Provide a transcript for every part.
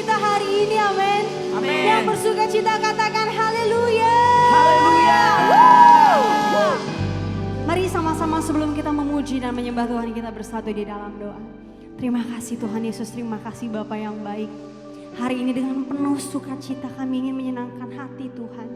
kita hari ini, amin. Amin. Yang bersuka cita katakan haleluya. Haleluya. Mari sama-sama sebelum kita memuji dan menyembah Tuhan kita bersatu di dalam doa. Terima kasih Tuhan Yesus, terima kasih Bapa yang baik. Hari ini dengan penuh sukacita kami ingin menyenangkan hati Tuhan.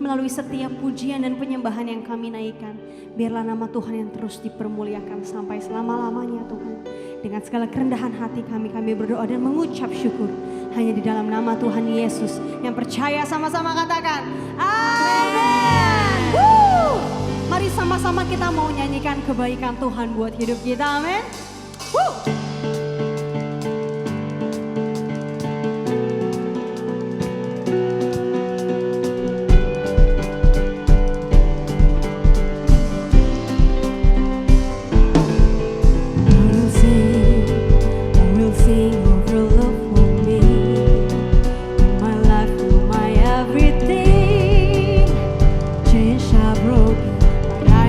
Melalui setiap pujian dan penyembahan yang kami naikkan. Biarlah nama Tuhan yang terus dipermuliakan sampai selama-lamanya Tuhan. Dengan segala kerendahan hati kami berdoa dan mengucap syukur. Hanya di dalam nama Tuhan Yesus. Yang percaya sama-sama katakan amin. Mari sama-sama kita mau nyanyikan kebaikan Tuhan buat hidup kita, amin.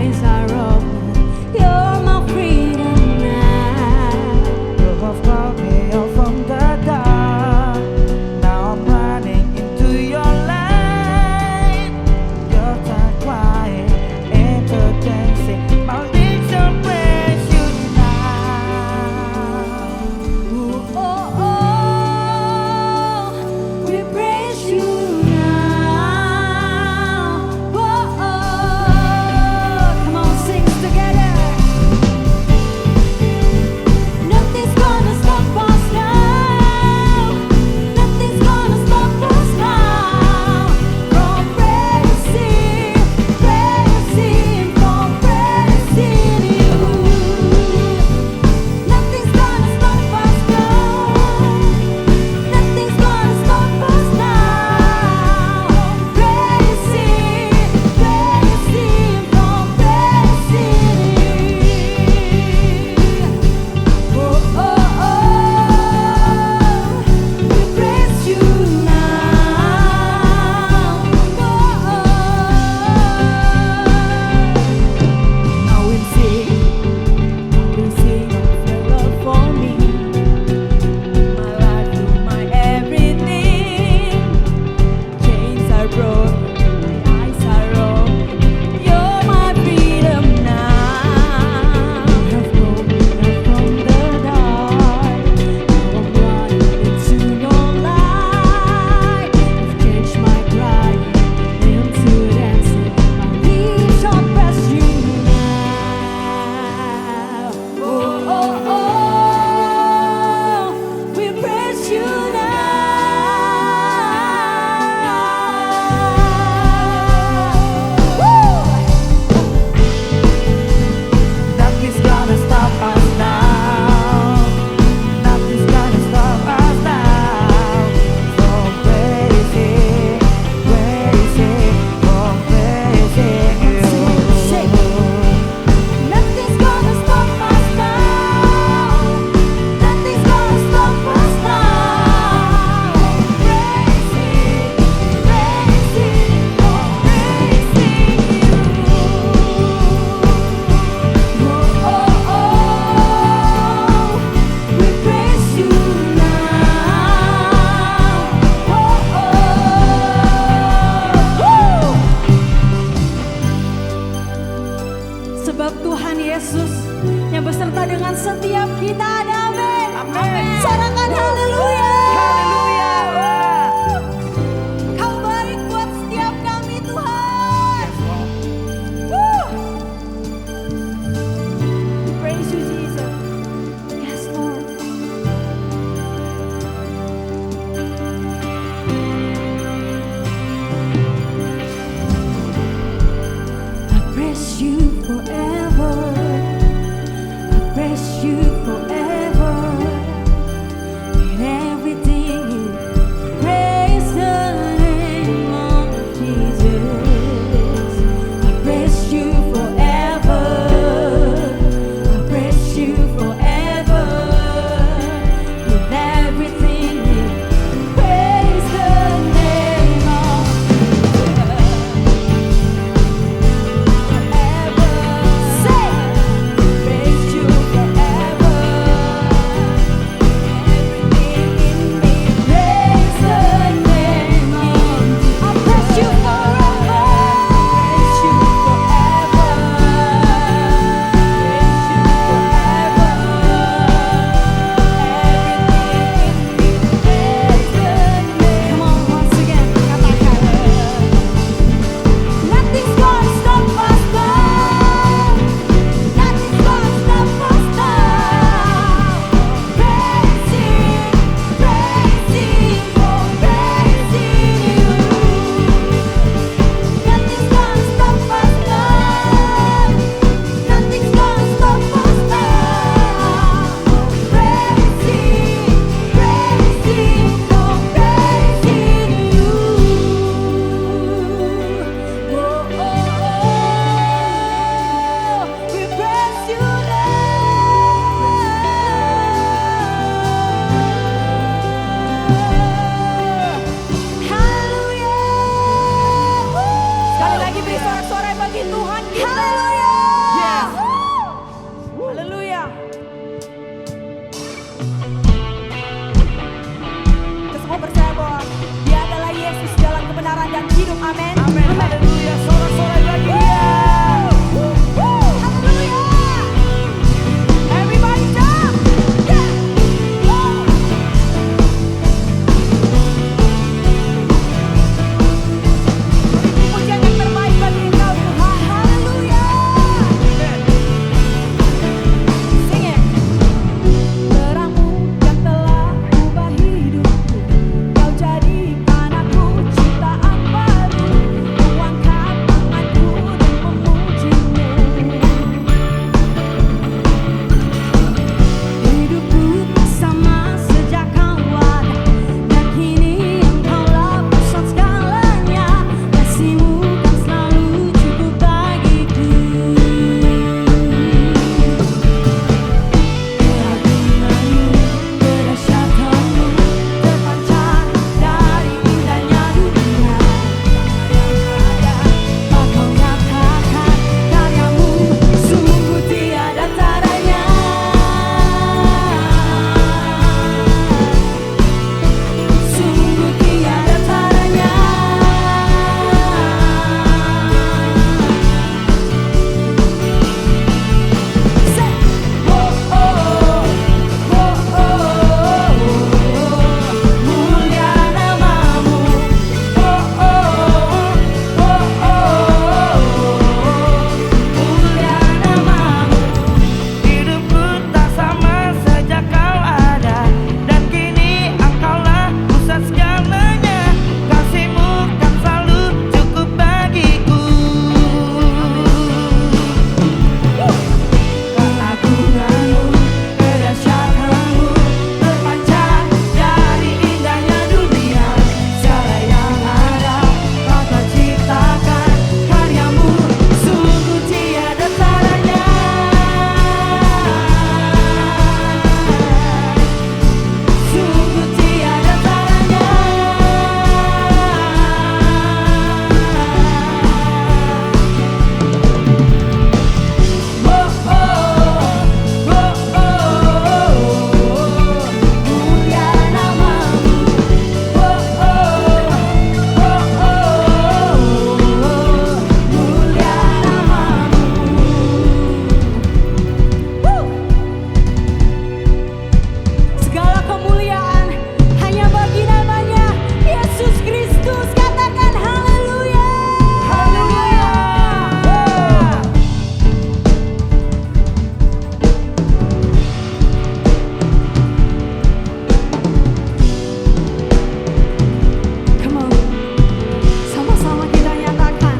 Eyes are open, you're my freedom now. hidup. Amin. Amin. Haleluya. Sorak-sorai lagi dia. Haleluya. Everybody jump. Yeah. Pujian yang terbaik bagi Engkau Tuhan. Haleluya. Sing it. Terang-Mu yang telah ubah hidupku, Kau jadikan aku ciptaan baru, mengangkat tanganku dan memuji-Mu. Hidupku tak sama sejak Kau ada, dan kini Engkaulah pusat segalanya. Kasih-Mu kan selalu cukup bagiku. Keagungan-Mu, kedahsyatan-Mu terpancar dari indahnya dunia. Tak Kau nyatakan karya-Mu, sungguh tiada taranya. Sungguh tiada taranya. Say, oh oh, oh oh, mulia nama-Mu. Oh oh, oh oh, mulia nama-Mu. Hidupku tak sama sejak Kau ada, dan kini Engkaulah pusat segalanya. Kasih-Mu kan selalu cukup bagiku. Keagungan-Mu, kedahsyatan-Mu terpancar dari indahnya dunia. Segala yang ada Kau ciptakan, karya-Mu sungguh tiada taranya. Sungguh tiada taranya. Oh oh, oh oh, mulia nama-Mu. Oh oh, mulia nama-Mu. Segala kemuliaan hanya bagi namanya Yesus Kristus. Katakan haleluya. Haleluya. Come on, sama-sama kita nyatakan.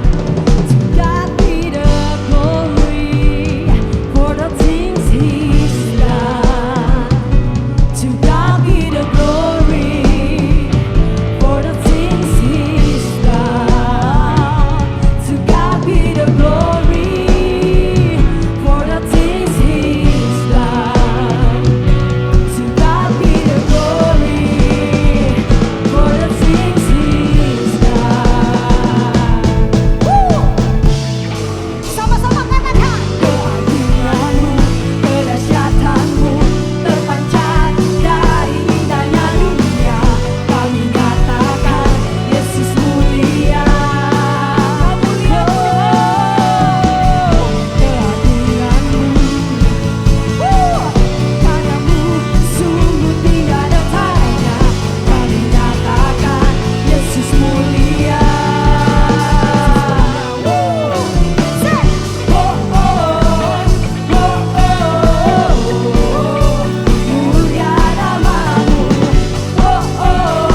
To God be the glory for the things He's done. To God be the glory for the things He's done. To God be the glory for the things He's done. To God be the glory for the things He's done. Sama-sama katakan. Keagungan-Mu, kedahsyatan-Mu terpancar dari indahnya dunia. Kami nyatakan Yesus mulia. Keagungan-Mu, karya-Mu sungguh tiada taranya. Kami nyatakan Yesus mulia. Say, oh oh, mulia nama-Mu. Oh oh,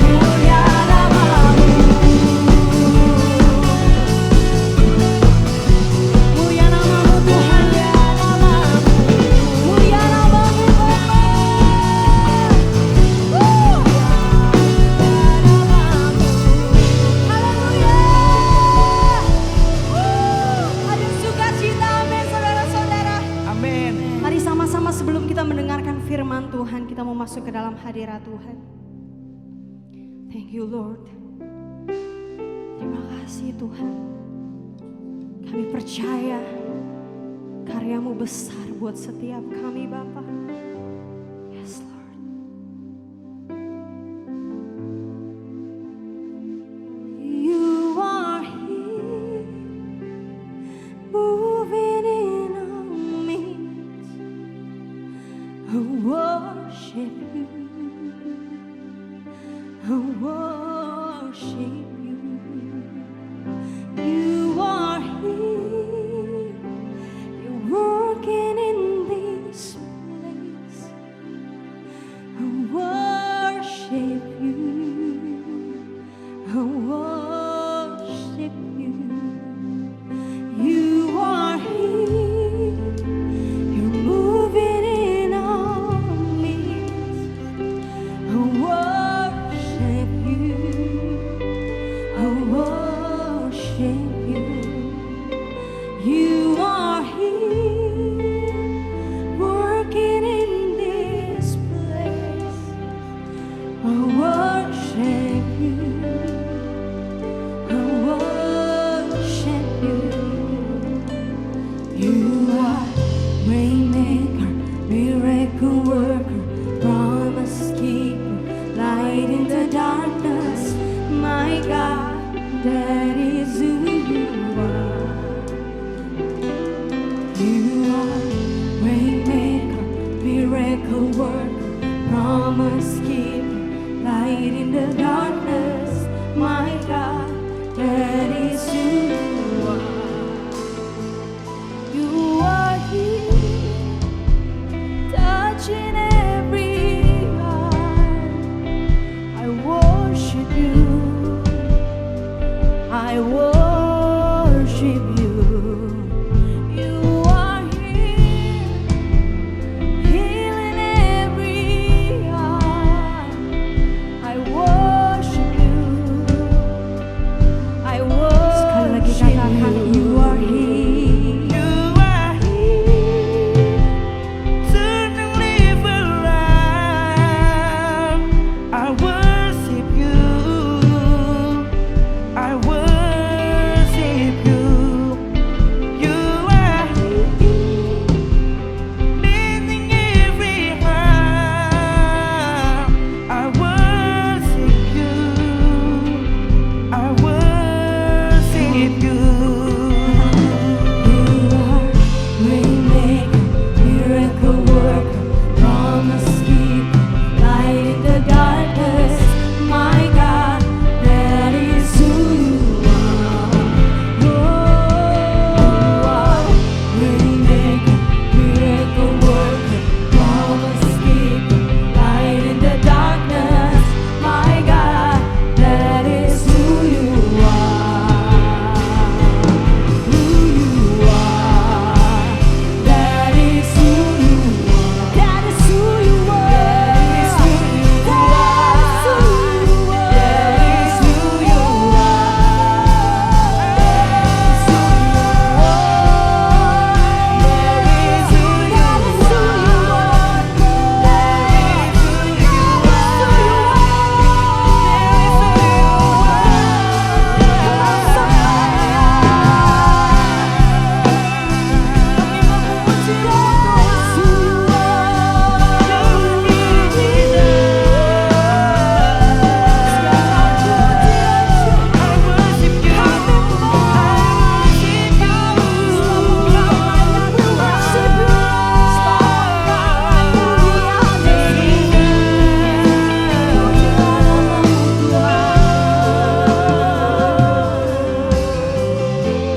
mulia nama-Mu. Mulia nama-Mu Tuhan, ya nama-Mu. Mulia nama-Mu Haleluya. Ada sukacita, amin saudara-saudara. Amin. Mari sama-sama sebelum kita mendengarkan firman Tuhan, kita mau masuk ke dalam hadirat Tuhan. Thank you Lord. Terima kasih Tuhan. Kami percaya karya-Mu besar buat setiap kami Bapa. Yes Lord. worship you. I worship you. You are here. You're working in this place. I worship you. I worship you. You are here. You're moving in our midst. I worship you. I worship you. You are here, working in this place. I worship you. I worship you. You are waymaker, miracle worker, promise keeper, light in the darkness. My God, that is who you are. You are waymaker, miracle worker, promise keeper, light in the darkness. My God, that is who you are. You are here, touching every heart. I worship you. I worship you. You are here, healing every heart. I worship you. I worship you. You are here. You are here to deliver us. I worship you. I worship you. You are here, mending every heart. I worship you. I worship you. You are waymaker, miracle worker, promise keeper, light in the darkness. My God, that is who you are. You are waymaker, miracle worker, promise keeper, light in the darkness. My God, that is who you are. Who you are, that is who you are. That is who you are. That is who you are. That is who you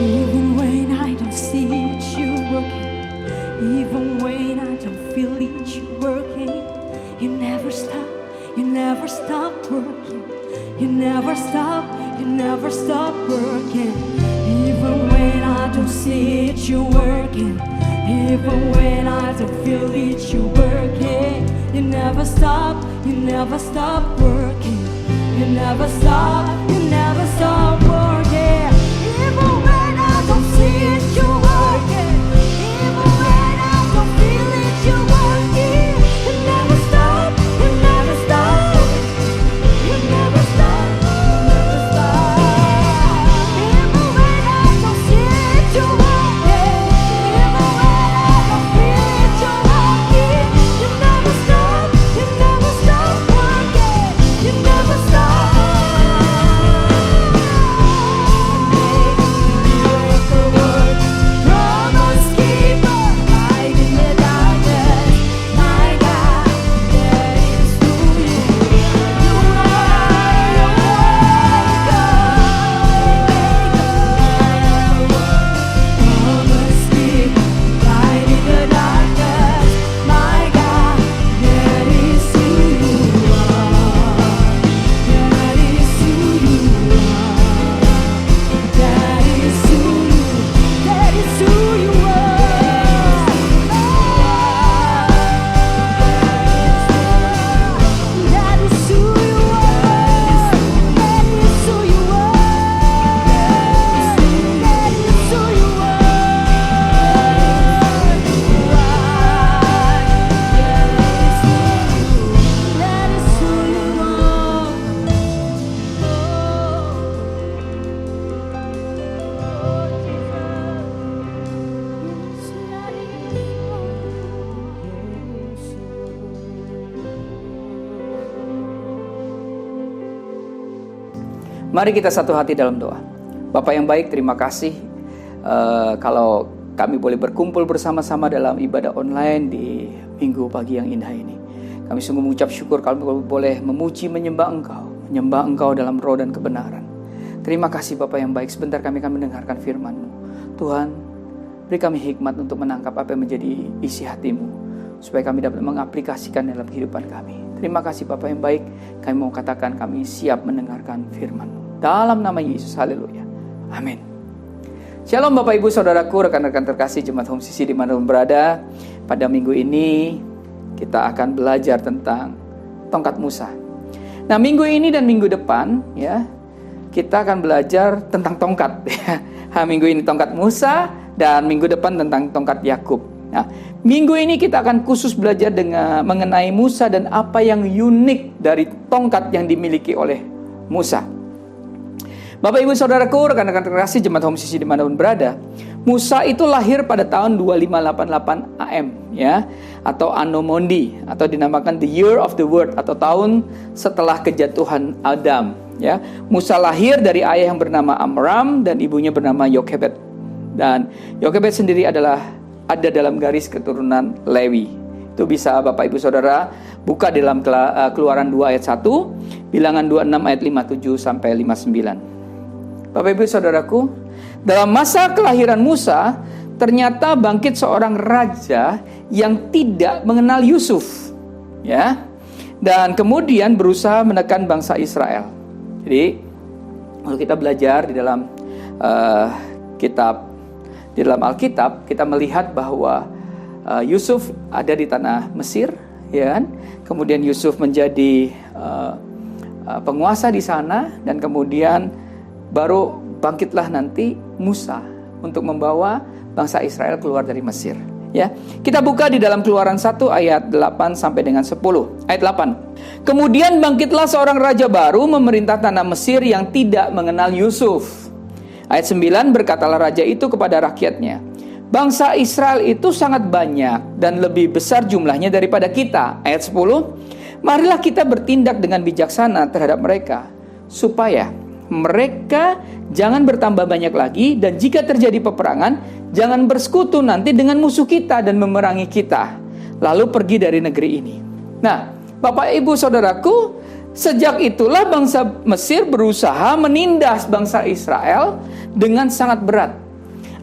Even when I don't see it, you working. Even when I don't feel it, you working. You never stop, you never stop working. You never stop, you never stop working. Even when I don't see it, you working. Even when I don't feel it, you working. You never stop, you never stop working. You never stop, you never stop working. Even when I don't see it, you working. Even when I don't feel it, you working. You never stop, you never stop. You never stop, never stop. Even when I don't see it, you working. Even when I don't feel it, you working. You never stop, you never stop working. You never stop. Mari kita satu hati dalam doa. Bapa yang baik, terima kasih kalau kami boleh berkumpul bersama-sama dalam ibadah online di minggu pagi yang indah ini. Kami sungguh mengucap syukur kalau boleh memuji, menyembah Engkau dalam roh dan kebenaran. Terima kasih Bapa yang baik. Sebentar kami akan mendengarkan firman-Mu. Tuhan, beri kami hikmat untuk menangkap apa yang menjadi isi hati-Mu, supaya kami dapat mengaplikasikan dalam kehidupan kami. Terima kasih Bapa yang baik. Kami mau katakan kami siap mendengarkan firman-Mu. Dalam nama Yesus, haleluya. Amin. Shalom Bapak Ibu Saudaraku, rekan-rekan terkasih Jemaat Home CC dimanapun berada. Pada minggu ini kita akan belajar tentang tongkat Musa. Nah, minggu ini dan minggu depan ya, kita akan belajar tentang tongkat. Minggu ini tongkat Musa dan minggu depan tentang tongkat Yakub. Nah, minggu ini kita akan khusus belajar mengenai Musa dan apa yang unik dari tongkat yang dimiliki oleh Musa. Bapak Ibu Saudaraku, rekan-rekan terkasih Jemaat Home CC dimanapun berada, Musa itu lahir pada tahun 2588 AM ya, atau Anno Mundi, atau dinamakan the year of the word, atau tahun setelah kejatuhan Adam ya. Musa lahir dari ayah yang bernama Amram dan ibunya bernama Yokebed. Dan Yokebed sendiri ada dalam garis keturunan Lewi. Itu bisa Bapak Ibu Saudara buka dalam Keluaran 2 ayat 1, Bilangan 26 ayat 57 sampai 59. Bapak Ibu Saudaraku, dalam masa kelahiran Musa, ternyata bangkit seorang raja yang tidak mengenal Yusuf, ya, dan kemudian berusaha menekan bangsa Israel. Jadi, kalau kita belajar di dalam di dalam Alkitab, kita melihat bahwa Yusuf ada di tanah Mesir, ya kan? Kemudian Yusuf menjadi penguasa di sana, dan kemudian baru bangkitlah nanti Musa untuk membawa bangsa Israel keluar dari Mesir. Ya, kita buka di dalam Keluaran 1 ayat 8 sampai dengan 10. Ayat 8. Kemudian bangkitlah seorang raja baru memerintah tanah Mesir yang tidak mengenal Yusuf. Ayat 9, berkatalah raja itu kepada rakyatnya, bangsa Israel itu sangat banyak dan lebih besar jumlahnya daripada kita. Ayat 10, marilah kita bertindak dengan bijaksana terhadap mereka, supaya mereka jangan bertambah banyak lagi, dan jika terjadi peperangan, jangan bersekutu nanti dengan musuh kita dan memerangi kita, lalu pergi dari negeri ini. Nah, Bapak Ibu Saudaraku, sejak itulah bangsa Mesir berusaha menindas bangsa Israel dengan sangat berat.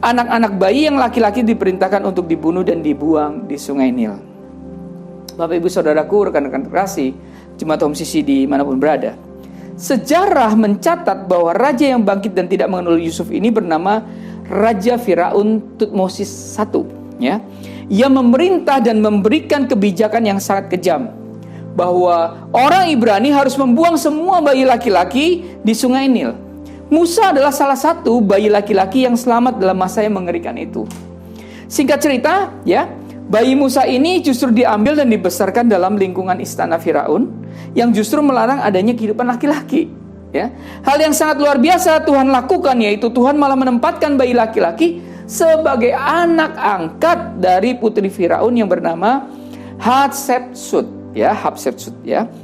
Anak-anak bayi yang laki-laki diperintahkan untuk dibunuh dan dibuang di Sungai Nil. Bapak Ibu Saudaraku, rekan-rekan terkasih Jemaat Home CC dimanapun berada, sejarah mencatat bahwa raja yang bangkit dan tidak mengenal Yusuf ini bernama Raja Firaun Tutmosis I, ya. Ia memerintah dan memberikan kebijakan yang sangat kejam, bahwa orang Ibrani harus membuang semua bayi laki-laki di Sungai Nil. Musa adalah salah satu bayi laki-laki yang selamat dalam masa yang mengerikan itu. Singkat cerita, ya, bayi Musa ini justru diambil dan dibesarkan dalam lingkungan istana Firaun, yang justru melarang adanya kehidupan laki-laki. Ya. Hal yang sangat luar biasa Tuhan lakukan, yaitu Tuhan malah menempatkan bayi laki-laki sebagai anak angkat dari putri Firaun yang bernama Hatshepsut, ya,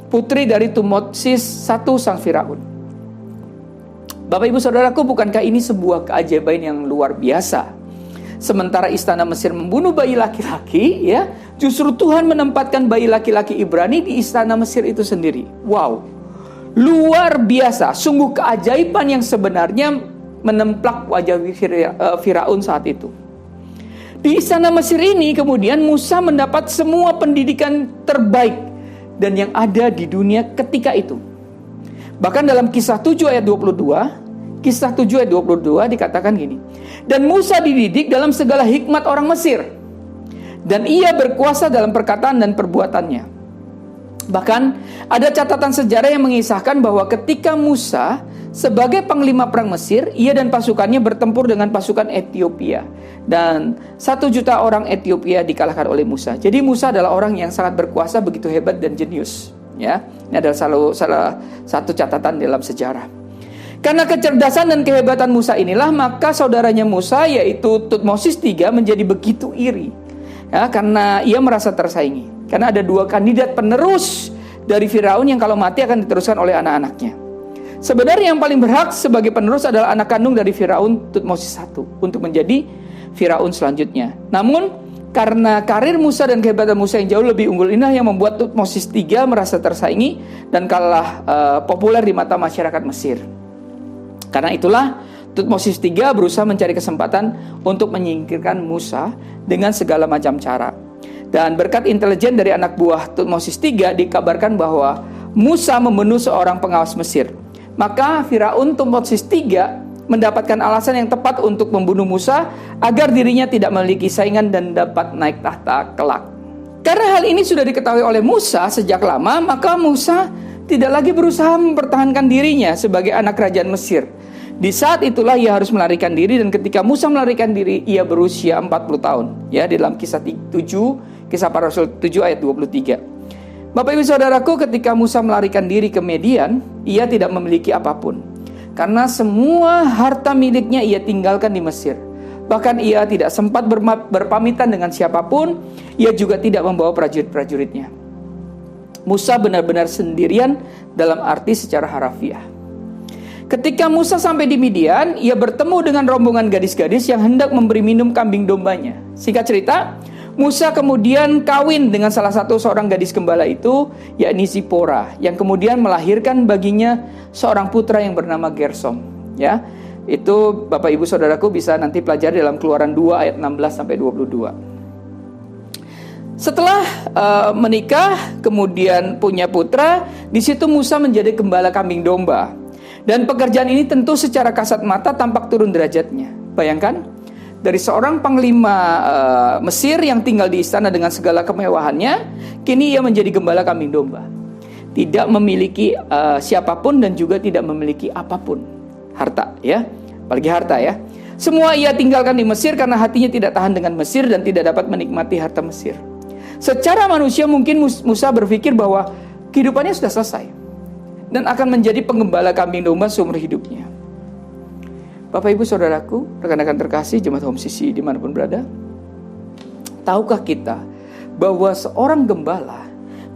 putri dari Tutmosis I sang Firaun. Bapak Ibu Saudaraku, bukankah ini sebuah keajaiban yang luar biasa? Sementara istana Mesir membunuh bayi laki-laki, ya, justru Tuhan menempatkan bayi laki-laki Ibrani di istana Mesir itu sendiri. Wow, luar biasa, sungguh keajaiban yang sebenarnya menemplak wajah Firaun saat itu. Di istana Mesir ini kemudian Musa mendapat semua pendidikan terbaik dan yang ada di dunia ketika itu. Bahkan dalam Kisah 7 ayat 22, Kisah 7 ayat 22 dikatakan gini, dan Musa dididik dalam segala hikmat orang Mesir, dan ia berkuasa dalam perkataan dan perbuatannya. Bahkan ada catatan sejarah yang mengisahkan bahwa ketika Musa sebagai panglima perang Mesir, ia dan pasukannya bertempur dengan pasukan Ethiopia, dan 1.000.000 orang Ethiopia dikalahkan oleh Musa. Jadi Musa adalah orang yang sangat berkuasa, begitu hebat dan jenius. Ya, ini adalah salah satu catatan dalam sejarah. Karena kecerdasan dan kehebatan Musa inilah, maka saudaranya Musa yaitu Tutmosis III menjadi begitu iri, ya, karena ia merasa tersaingi. Karena ada 2 kandidat penerus dari Firaun yang kalau mati akan diteruskan oleh anak-anaknya. Sebenarnya yang paling berhak sebagai penerus adalah anak kandung dari Firaun, Tutmosis I, untuk menjadi Firaun selanjutnya. Namun karena karir Musa dan kehebatan Musa yang jauh lebih unggul, inilah yang membuat Tutmosis III merasa tersaingi dan kalah populer di mata masyarakat Mesir. Karena itulah Tutmosis III berusaha mencari kesempatan untuk menyingkirkan Musa dengan segala macam cara. Dan berkat intelijen dari anak buah Tutmosis III dikabarkan bahwa Musa membunuh seorang pengawas Mesir. Maka Firaun Tutmosis III mendapatkan alasan yang tepat untuk membunuh Musa agar dirinya tidak memiliki saingan dan dapat naik tahta kelak. Karena hal ini sudah diketahui oleh Musa sejak lama, maka Musa tidak lagi berusaha mempertahankan dirinya sebagai anak kerajaan Mesir. Di saat itulah ia harus melarikan diri, dan ketika Musa melarikan diri, ia berusia 40 tahun. Ya, di dalam kisah Para Rasul 7 ayat 23. Bapak Ibu Saudaraku, ketika Musa melarikan diri ke Midian, ia tidak memiliki apapun. Karena semua harta miliknya ia tinggalkan di Mesir. Bahkan ia tidak sempat berpamitan dengan siapapun. Ia juga tidak membawa prajurit-prajuritnya. Musa benar-benar sendirian dalam arti secara harafiah. Ketika Musa sampai di Midian, ia bertemu dengan rombongan gadis-gadis yang hendak memberi minum kambing dombanya. Singkat cerita, Musa kemudian kawin dengan salah satu seorang gadis gembala itu, yakni Zipora, yang kemudian melahirkan baginya seorang putra yang bernama Gersom. Ya, itu Bapak Ibu Saudaraku bisa nanti pelajari dalam Keluaran 2 ayat 16 sampai 22. Setelah menikah, kemudian punya putra, di situ Musa menjadi gembala kambing domba. Dan pekerjaan ini tentu secara kasat mata tampak turun derajatnya. Bayangkan, dari seorang panglima Mesir yang tinggal di istana dengan segala kemewahannya, kini ia menjadi gembala kambing domba. Tidak memiliki siapapun dan juga tidak memiliki apapun. Harta, ya, apalagi harta, ya. Semua ia tinggalkan di Mesir karena hatinya tidak tahan dengan Mesir dan tidak dapat menikmati harta Mesir. Secara manusia mungkin Musa berpikir bahwa kehidupannya sudah selesai dan akan menjadi penggembala kambing domba seumur hidupnya. Bapak Ibu Saudaraku, rekan-rekan terkasih jemaat Home CC dimanapun berada, tahukah kita bahwa seorang gembala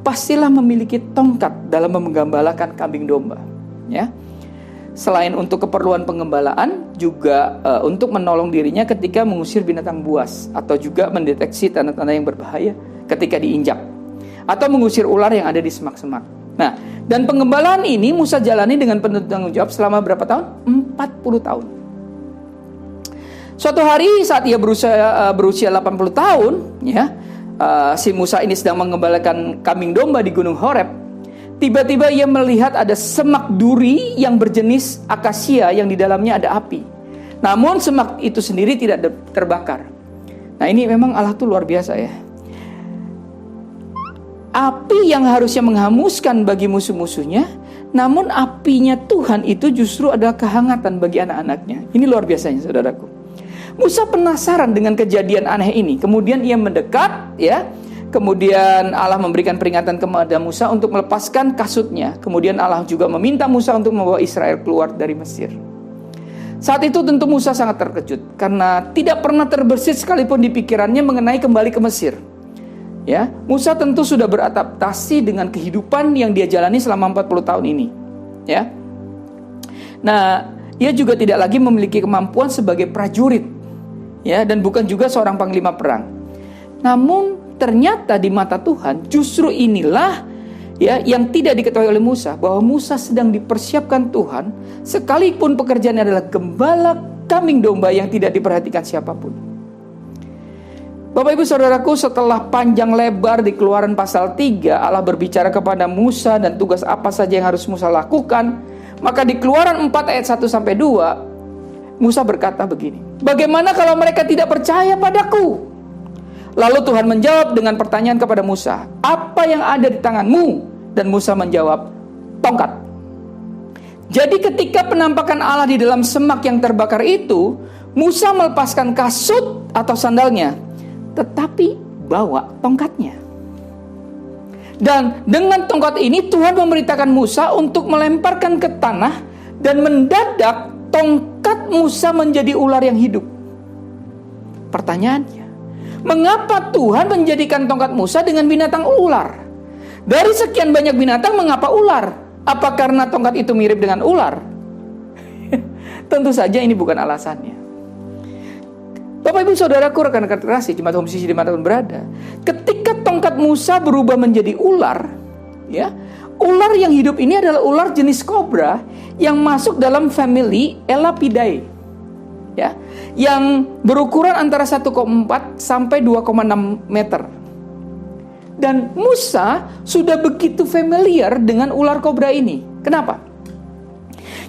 pastilah memiliki tongkat dalam menggembalakan kambing domba, ya? Selain untuk keperluan penggembalaan, juga untuk menolong dirinya ketika mengusir binatang buas, atau juga mendeteksi tanda-tanda yang berbahaya ketika diinjak, atau mengusir ular yang ada di semak-semak. Nah, dan penggembalaan ini Musa jalani dengan penuh tanggung jawab selama berapa tahun? 40 tahun. Suatu hari saat ia berusia 80 tahun, ya, si Musa ini sedang mengembalakan kambing domba di Gunung Horeb. Tiba-tiba ia melihat ada semak duri yang berjenis akasia yang di dalamnya ada api. Namun semak itu sendiri tidak terbakar. Nah, ini memang Allah tuh luar biasa, ya. Api yang harusnya menghanguskan bagi musuh-musuhnya, namun apinya Tuhan itu justru adalah kehangatan bagi anak-anaknya. Ini luar biasanya, saudaraku. Musa penasaran dengan kejadian aneh ini. Kemudian ia mendekat, ya. Kemudian Allah memberikan peringatan kepada Musa untuk melepaskan kasutnya. Kemudian Allah juga meminta Musa untuk membawa Israel keluar dari Mesir. Saat itu tentu Musa sangat terkejut karena tidak pernah terbersit sekalipun di pikirannya mengenai kembali ke Mesir. Ya, Musa tentu sudah beradaptasi dengan kehidupan yang dia jalani selama 40 tahun ini. Ya. Nah, ia juga tidak lagi memiliki kemampuan sebagai prajurit. Ya, dan bukan juga seorang panglima perang. Namun ternyata di mata Tuhan justru inilah, ya, yang tidak diketahui oleh Musa, bahwa Musa sedang dipersiapkan Tuhan sekalipun pekerjaannya adalah gembala kambing domba yang tidak diperhatikan siapapun. Bapak Ibu Saudaraku, setelah panjang lebar di Keluaran pasal 3 Allah berbicara kepada Musa dan tugas apa saja yang harus Musa lakukan, maka di Keluaran 4 ayat 1 sampai 2 Musa berkata begini, "Bagaimana kalau mereka tidak percaya padaku?" Lalu Tuhan menjawab dengan pertanyaan kepada Musa, "Apa yang ada di tanganmu?" Dan Musa menjawab, "Tongkat." Jadi ketika penampakan Allah di dalam semak yang terbakar itu, Musa melepaskan kasut atau sandalnya, tetapi bawa tongkatnya. Dan dengan tongkat ini Tuhan memerintahkan Musa untuk melemparkan ke tanah, dan mendadak tongkat Musa menjadi ular yang hidup. Pertanyaannya, mengapa Tuhan menjadikan tongkat Musa dengan binatang ular? Dari sekian banyak binatang, mengapa ular? Apa karena tongkat itu mirip dengan ular? Tentu saja ini bukan alasannya. Bapak ibu saudaraku, rekan-rekan terkasih, jemaat Home CC dimanapun berada, ketika tongkat Musa berubah menjadi ular, ya, ular yang hidup ini adalah ular jenis kobra yang masuk dalam family Elapidae, ya, yang berukuran antara 1,4 sampai 2,6 meter. Dan Musa sudah begitu familiar dengan ular kobra ini. Kenapa?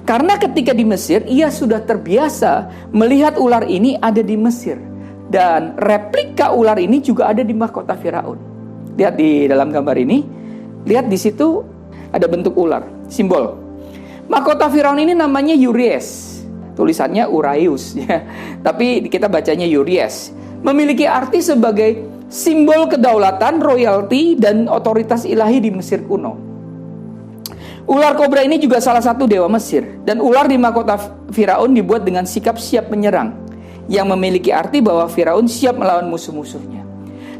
Karena ketika di Mesir, ia sudah terbiasa melihat ular ini ada di Mesir. Dan replika ular ini juga ada di mahkota Firaun. Lihat di dalam gambar ini, lihat di situ ada bentuk ular, simbol. Mahkota Firaun ini namanya Uries. Tulisannya Uraeus, ya. Tapi kita bacanya Uries. Memiliki arti sebagai simbol kedaulatan, royalti, dan otoritas ilahi di Mesir kuno. Ular kobra ini juga salah satu dewa Mesir. Dan ular di mahkota Firaun dibuat dengan sikap siap menyerang, yang memiliki arti bahwa Firaun siap melawan musuh-musuhnya.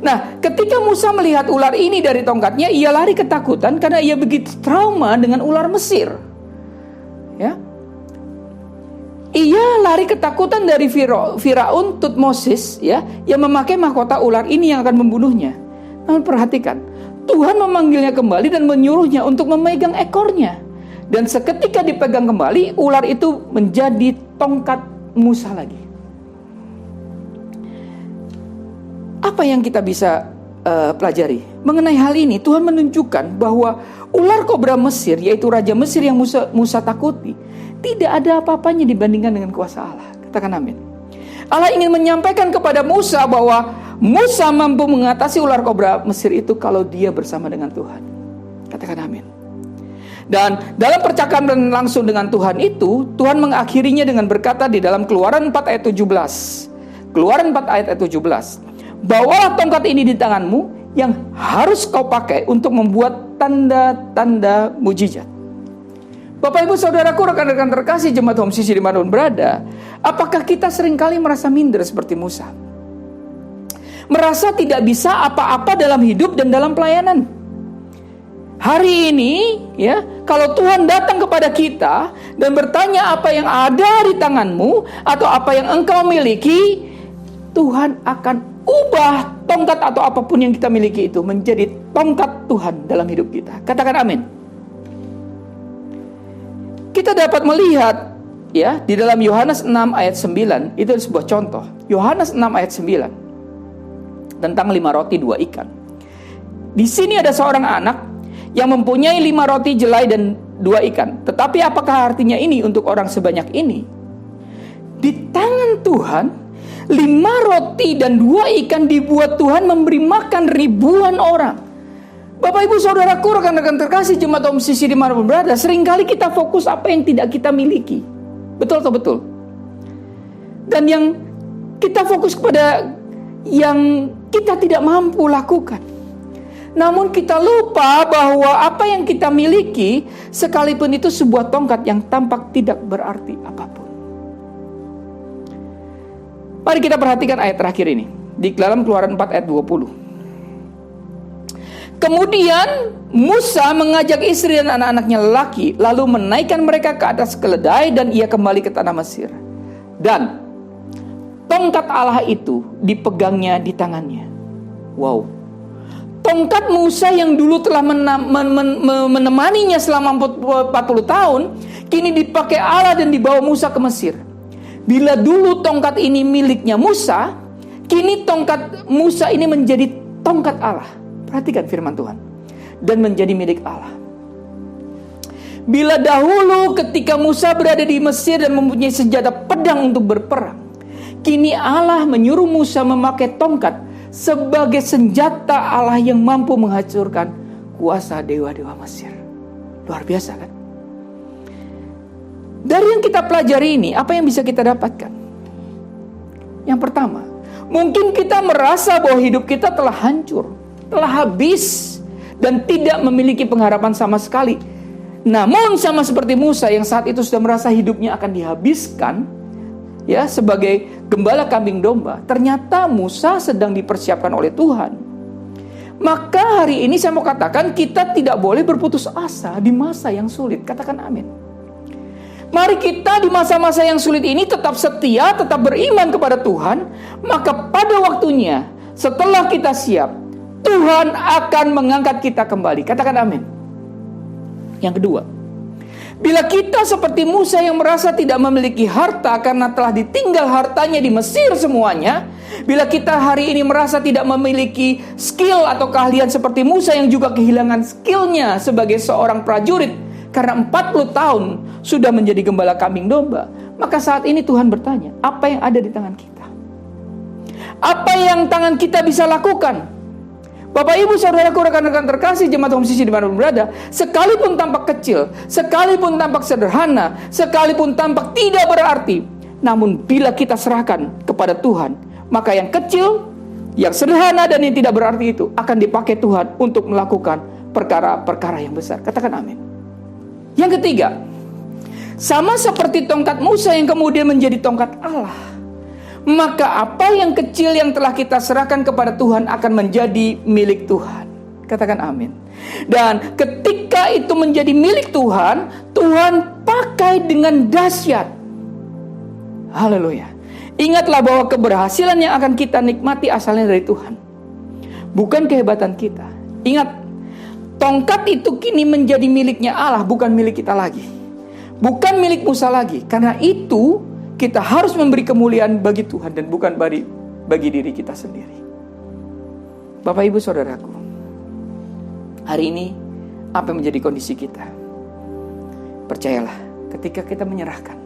Nah, ketika Musa melihat ular ini dari tongkatnya, ia lari ketakutan karena ia begitu trauma dengan ular Mesir. Ya, ia lari ketakutan dari Firaun Tutmosis, ya, yang memakai mahkota ular ini yang akan membunuhnya. Namun perhatikan, Tuhan memanggilnya kembali dan menyuruhnya untuk memegang ekornya. Dan seketika dipegang kembali, ular itu menjadi tongkat Musa lagi. Apa yang kita bisa pelajari mengenai hal ini? Tuhan menunjukkan bahwa ular kobra Mesir, yaitu Raja Mesir yang Musa takuti, tidak ada apa-apanya dibandingkan dengan kuasa Allah. Katakan amin. Allah ingin menyampaikan kepada Musa bahwa Musa mampu mengatasi ular kobra Mesir itu kalau dia bersama dengan Tuhan. Katakan amin. Dan dalam percakapan langsung dengan Tuhan itu, Tuhan mengakhirinya dengan berkata di dalam Keluaran 4 ayat 17. Keluaran 4 ayat 17. Bawalah tongkat ini di tanganmu yang harus kau pakai untuk membuat tanda-tanda mujizat. Bapak ibu saudaraku, rekan-rekan terkasih jemaat Home CC dimanapun berada, apakah kita seringkali merasa minder seperti Musa? Merasa tidak bisa apa-apa dalam hidup dan dalam pelayanan. Hari ini, ya, kalau Tuhan datang kepada kita dan bertanya apa yang ada di tanganmu atau apa yang engkau miliki, Tuhan akan ubah tongkat atau apapun yang kita miliki itu menjadi tongkat Tuhan dalam hidup kita. Katakan amin. Kita dapat melihat, ya, di dalam Yohanes 6 ayat 9, itu sebuah contoh. Yohanes 6 ayat 9 tentang 5 roti 2 ikan. Di sini ada seorang anak yang mempunyai 5 roti jelai dan 2 ikan. Tetapi apakah artinya ini untuk orang sebanyak ini? Di tangan Tuhan, 5 roti dan 2 ikan dibuat Tuhan memberi makan ribuan orang. Bapak ibu saudaraku, rekan-rekan terkasih jemaat Home CC dimanapun berada, seringkali kita fokus apa yang tidak kita miliki. Betul atau betul? Dan yang kita fokus kepada yang kita tidak mampu lakukan. Namun kita lupa bahwa apa yang kita miliki, sekalipun itu sebuah tongkat yang tampak tidak berarti apapun. Mari kita perhatikan ayat terakhir ini di dalam Keluaran 4 ayat 20. Kemudian Musa mengajak istri dan anak-anaknya lelaki, lalu menaikkan mereka ke atas keledai dan ia kembali ke tanah Mesir. Dan tongkat Allah itu dipegangnya di tangannya. Wow. Tongkat Musa yang dulu telah menemaninya selama 40 tahun, kini dipakai Allah dan dibawa Musa ke Mesir. Bila dulu tongkat ini miliknya Musa, kini tongkat Musa ini menjadi tongkat Allah. Perhatikan firman Tuhan. Dan menjadi milik Allah. Bila dahulu ketika Musa berada di Mesir dan mempunyai senjata pedang untuk berperang, kini Allah menyuruh Musa memakai tongkat sebagai senjata Allah yang mampu menghancurkan kuasa dewa-dewa Mesir. Luar biasa kan? Dari yang kita pelajari ini, apa yang bisa kita dapatkan? Yang pertama, mungkin kita merasa bahwa hidup kita telah hancur, telah habis, dan tidak memiliki pengharapan sama sekali. Namun sama seperti Musa yang saat itu sudah merasa hidupnya akan dihabiskan, ya, sebagai gembala kambing domba, ternyata Musa sedang dipersiapkan oleh Tuhan. Maka hari ini saya mau katakan, kita tidak boleh berputus asa di masa yang sulit. Katakan amin. Mari kita di masa-masa yang sulit ini tetap setia, tetap beriman kepada Tuhan. Maka pada waktunya, setelah kita siap, Tuhan akan mengangkat kita kembali. Katakan amin. Yang kedua, bila kita seperti Musa yang merasa tidak memiliki harta karena telah ditinggal hartanya di Mesir semuanya, bila kita hari ini merasa tidak memiliki skill atau keahlian seperti Musa yang juga kehilangan skillnya sebagai seorang prajurit karena 40 tahun sudah menjadi gembala kambing domba, maka saat ini Tuhan bertanya, apa yang ada di tangan kita? Apa yang tangan kita bisa lakukan? Bapak, Ibu, saudaraku, rekan-rekan terkasih, jemaat komsisi dimanapun berada, sekalipun tampak kecil, sekalipun tampak sederhana, sekalipun tampak tidak berarti, namun bila kita serahkan kepada Tuhan, maka yang kecil, yang sederhana, dan yang tidak berarti itu akan dipakai Tuhan untuk melakukan perkara-perkara yang besar. Katakan amin. Yang ketiga, sama seperti tongkat Musa yang kemudian menjadi tongkat Allah, maka apa yang kecil yang telah kita serahkan kepada Tuhan akan menjadi milik Tuhan. Katakan amin. Dan ketika itu menjadi milik Tuhan, Tuhan pakai dengan dahsyat. Haleluya. Ingatlah bahwa keberhasilan yang akan kita nikmati asalnya dari Tuhan, bukan kehebatan kita. Ingat, tongkat itu kini menjadi miliknya Allah, bukan milik kita lagi, bukan milik Musa lagi. Karena itu kita harus memberi kemuliaan bagi Tuhan dan bukan bagi diri kita sendiri. Bapak, Ibu, saudaraku, hari ini apa yang menjadi kondisi kita? Percayalah, ketika kita menyerahkan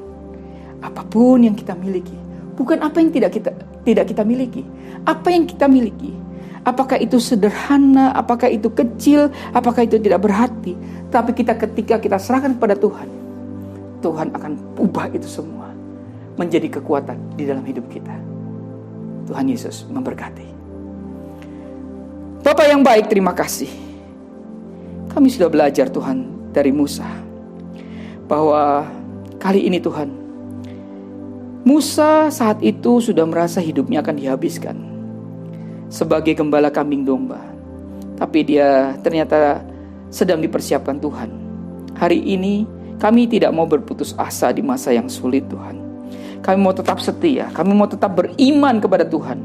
apapun yang kita miliki, bukan apa yang tidak kita miliki, apa yang kita miliki, apakah itu sederhana, apakah itu kecil, apakah itu tidak berarti, tapi ketika kita serahkan kepada Tuhan, Tuhan akan ubah itu semua menjadi kekuatan di dalam hidup kita. Tuhan Yesus memberkati. Bapak yang baik, terima kasih. Kami sudah belajar, Tuhan, dari Musa, bahwa kali ini Tuhan, Musa saat itu sudah merasa hidupnya akan dihabiskan sebagai gembala kambing domba. Tapi dia ternyata sedang dipersiapkan Tuhan. Hari ini kami tidak mau berputus asa di masa yang sulit, Tuhan. Kami mau tetap setia, kami mau tetap beriman kepada Tuhan.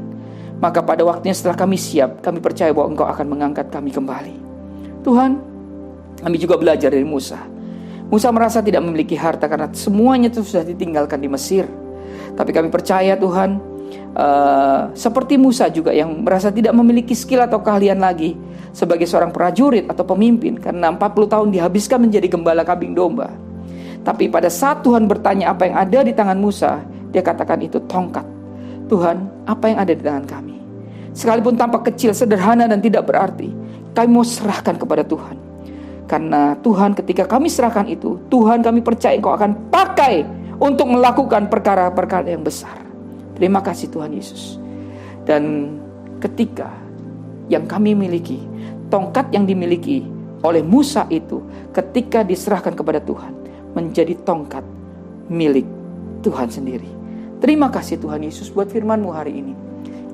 Maka pada waktunya setelah kami siap, kami percaya bahwa Engkau akan mengangkat kami kembali. Tuhan, kami juga belajar dari Musa. Musa merasa tidak memiliki harta karena semuanya itu sudah ditinggalkan di Mesir. Tapi kami percaya Tuhan, seperti Musa juga yang merasa tidak memiliki skill atau keahlian lagi sebagai seorang prajurit atau pemimpin, karena 40 tahun dihabiskan menjadi gembala kambing domba. Tapi pada saat Tuhan bertanya apa yang ada di tangan Musa, dia katakan itu tongkat. Tuhan, apa yang ada di tangan kami? Sekalipun tampak kecil, sederhana, dan tidak berarti, kami mau serahkan kepada Tuhan. Karena Tuhan, ketika kami serahkan itu, Tuhan, kami percaya Engkau akan pakai untuk melakukan perkara-perkara yang besar. Terima kasih Tuhan Yesus. Dan ketika yang kami miliki, tongkat yang dimiliki oleh Musa itu, ketika diserahkan kepada Tuhan, menjadi tongkat milik Tuhan sendiri. Terima kasih Tuhan Yesus buat firman-Mu hari ini.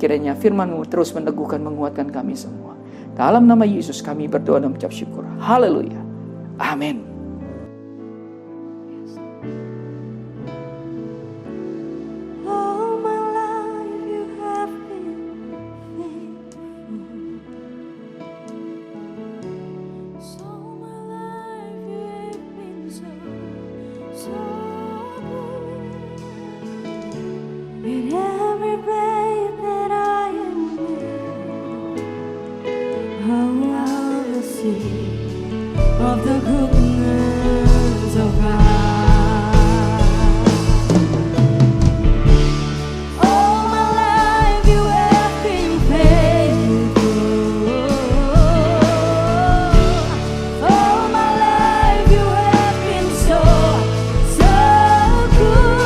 Kiranya firman-Mu terus meneguhkan, menguatkan kami semua. Dalam nama Yesus kami berdoa dan mengucap syukur. Haleluya. Amin. Of the goodness of God. All my life you have been faithful. All my life you have been so good.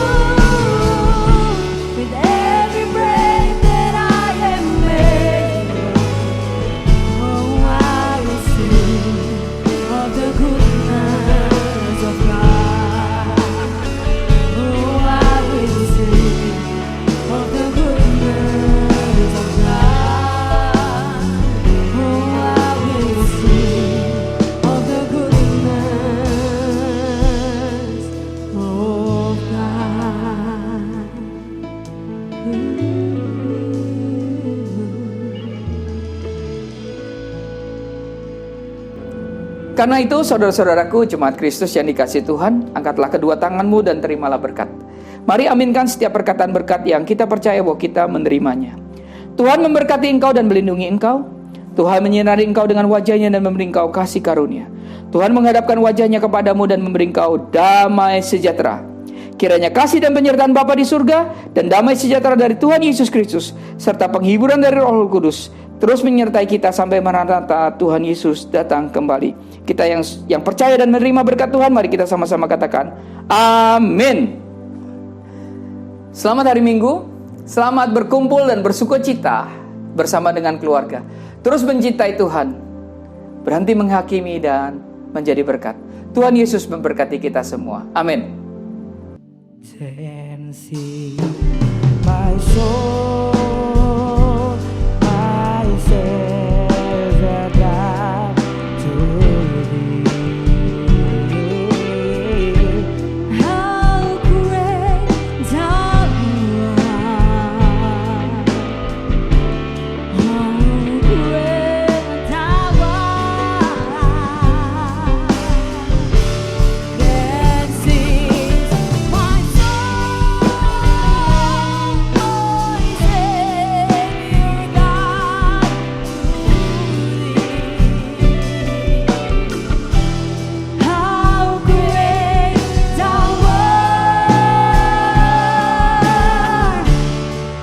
With every breath that I am made, oh, I will sing of the goodness of God. Oh, I will sing of the goodness of God. Oh, Karena itu saudara-saudaraku jemaat Kristus yang dikasihi Tuhan, angkatlah kedua tanganmu dan terimalah berkat. Mari aminkan setiap perkataan berkat yang kita percaya bahwa kita menerimanya. Tuhan memberkati engkau dan melindungi engkau. Tuhan menyinari engkau dengan wajahnya dan memberi engkau kasih karunia. Tuhan menghadapkan wajahnya kepadamu dan memberi engkau damai sejahtera. Kiranya kasih dan penyertaan Bapa di surga dan damai sejahtera dari Tuhan Yesus Kristus serta penghiburan dari Roh Kudus terus menyertai kita sampai Maranatha Tuhan Yesus datang kembali. Kita yang percaya dan menerima berkat Tuhan, mari kita sama-sama katakan amin. Selamat hari Minggu, selamat berkumpul dan bersukacita bersama dengan keluarga. Terus mencintai Tuhan, berhenti menghakimi dan menjadi berkat. Tuhan Yesus memberkati kita semua. Amin. Tensi my soul, my Savior God to thee. How great thou art, how great thou art. Then sings my soul, my Savior God to thee. How great thou art,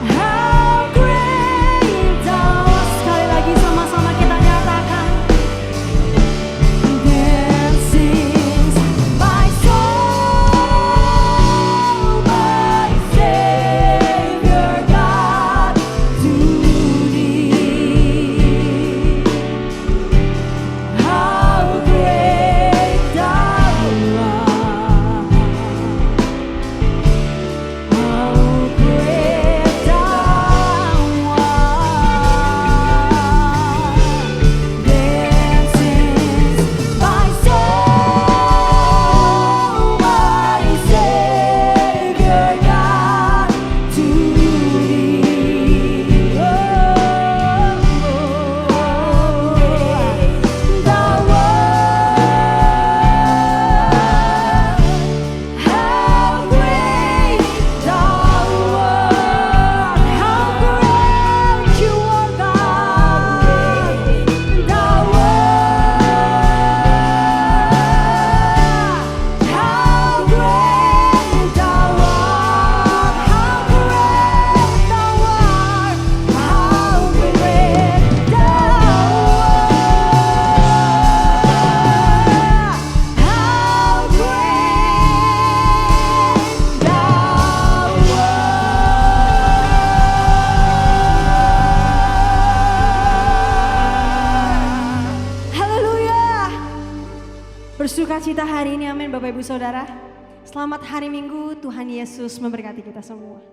how great thou art. Sekali lagi sama-sama kita nyatakan. Then sings my soul, my Savior God to thee. How great thou art, how great thou art. Then sings my soul, my Savior God to thee. Oh, thou art, how great thou art, how great you are, God. Thou art, how great thou art, how great thou art, how great thou art, how great thou art. Haleluya. Bersukacita hari ini, amin Bapak Ibu Saudara. Selamat hari Minggu, Tuhan Yesus memberkati kita semua.